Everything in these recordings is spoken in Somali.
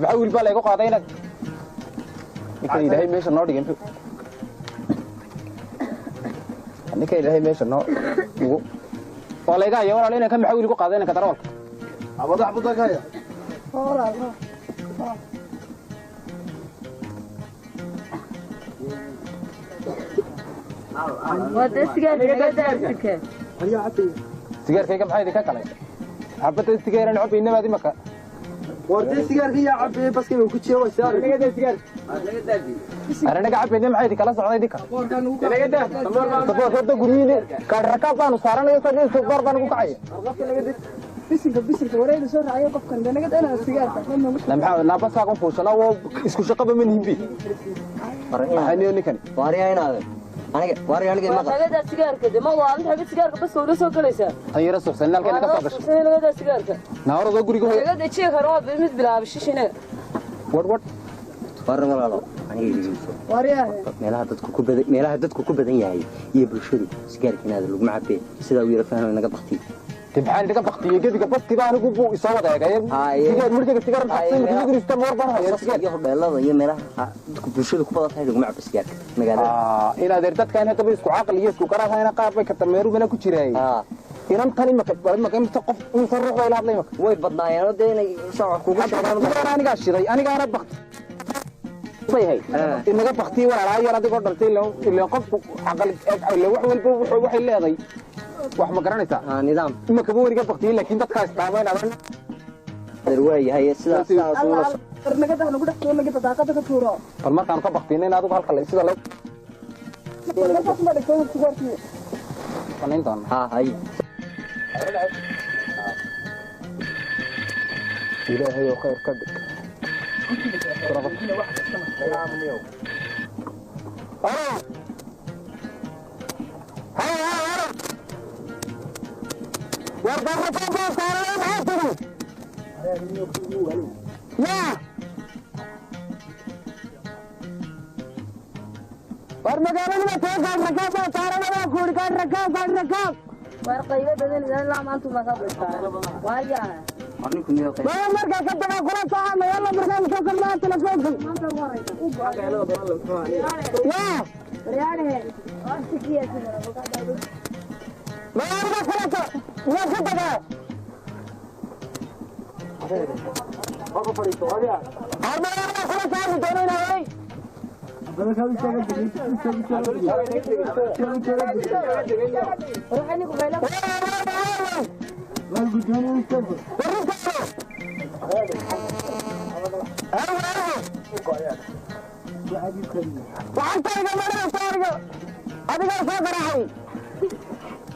محاول بالي يقو قاضينا نكاي لهي ميشا نو دغنتو نكاي لهي ميشا نو يقو والله يا ولا لينا كم محاول يقو قاضينا كدرول ابدا حبطك هيا والله وده سجار كده هيا عطي سجار كيف محايد ككلي حبت السجار انا عبي انما دي مكه ورد سجار هي عبي بس كيف كنتي هو سار انا قد سجار انا نقعد بين محايد كلا سocday dika انا قد صبور هدا غريين كان ركاب بانو سارanayo sadii صبور baan ugu kacay bisinka wareega soo raaciyo qofkan danaga ana sigaarka la basa ku fuushana oo isku shaqaba man himbi waxaan ninkan waariyaynaade aniga ma qabo anaga sigaarka de ma waa aniga sigaarka bas oo soo galaysa tayira suuqsan halkeen ka soo gashay anaga sigaarka naarado guriga anaga de jeeg haro mid bilaab shishina wad warmalaalo aniga idiinso meelaha dadku ku badan yahay iyo bulshadu sigaarkinaada lagu macabay sida uu yara fahmo naga baqti تبحان لك بختي جدك بختي بقى نقول بو يسوى ده جاي سيجار مرجع سيجار محسن يقدر يستمر برا يا سيجار ياخد بالله يا ميلها بشوده كبدا tahay lagu macab sigaar magaalada ila deertad kan hada isku aqal iyo isku qaraha ina qaab ka tameeru bana ku jiray inam tani ma qof in sarruux way laadlay way badnaayeen deynay soo kugu shaqaan aniga shiday aniga ana baqti way inaga baqti walaalaha yar adigo dhaltay ilaa qofku aqal wax walba waxay leedahay wax ma garanaysa nidaam ma ka wariga baqtiyay laakiin dadka isdaameyn adan darwaay hay sidaas barnagada lagu dhaxlo laga daaqada ka tuuro bal markaan ka baqtiyay in adigu halka sida loo qanayntan hay ilaahay oo khayr ka dhig Magaalo ma tahay rakaab saarana kuuri kan rakaab warqayda badan la maanta ma ka baxaa waayaa marnii kun iyo qeyb marka ka taga kula taama yalla marka soo kalmaa telefoonka ya riyaale astikiya sida ma arka kula ta ya ka taga ابو فريق وهيا arma kula taama doonay انا كان روحني قبيله لا قدامي مستقبل وانت يا مرة صارجة أبغى أسافر هاي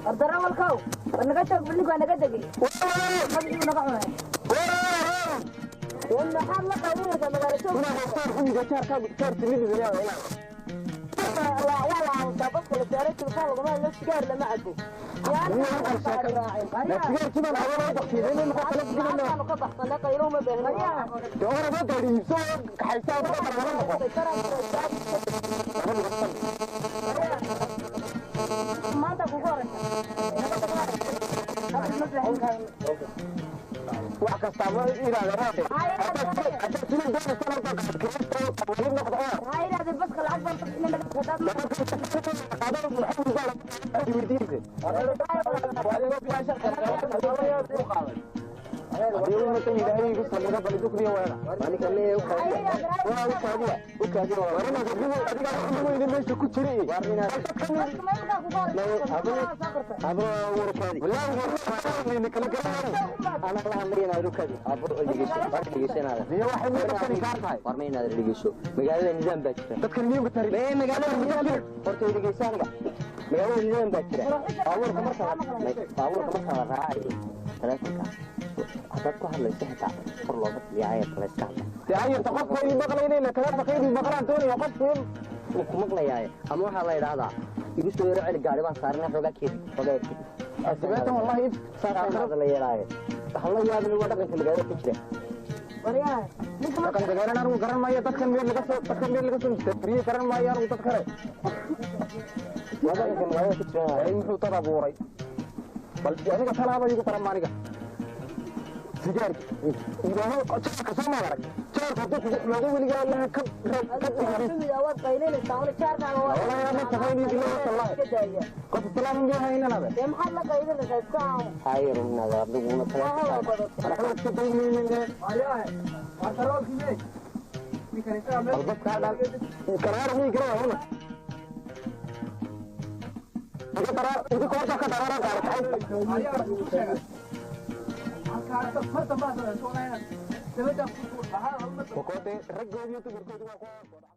الدرا والكاو أنا قلت بقولك أنا قلت لك ما بيجي نقعنا وإن حال لك أمير كما قال شو أنا أختار هم جشار كار تريد الدنيا لا والله متابعك لسيارتي وصار والله لا سجار لما عدو يعني أنا سجار كذا أنا بختي لين أنا قلت لك أنا قطع أنا قيلوا ما بين يا دورة ما تدري يسوق حيساوي ما تقول wax kasta ma iraado warmayna dhigeyso magaalada nidaam baa jira dadka nidaamka taariikh magaalada nidaam horta dhigeysaanga magaalada nidaam baa jira baabuurka marka la raacayo telefonka hadda ku hadlayso xitaa kor looga fiicayo teleska ayarta qofka ay maqlaynayna kala faqeeyay maqlaan doonaya qofku ku maqlayaay ama waxa la yiraahdaa igu soo yaro celi gaari baan saarnaa xogaa keedi asbaatan wallahi saarnaa la yeelaayo waxa la yaabay waa dhaqanka magaalada ku jira wariyaa kan dagaalana anu garan maayo dadkan meel laga soo tabriye garan maayo anu dad kale wada in magaalada ku jira ay muxuu tada buuray bal aniga talaaba igu qaran maaniga sigaar ilaahay qodob ka soo maray jaarka dadku xumaado weliga Allah ka يا ود قيلين تعال شارك على والله ما تفهمني بالله والله قد السلام بها هنا نبي يا محل قيلين الساعة خير من هذا بدون مثلا رحمة تدعيني من ده عليها وتروح كذا البس هذا القرار مي كده هنا إذا ترى إذا كنت كترى وكنت رجع يوتيوب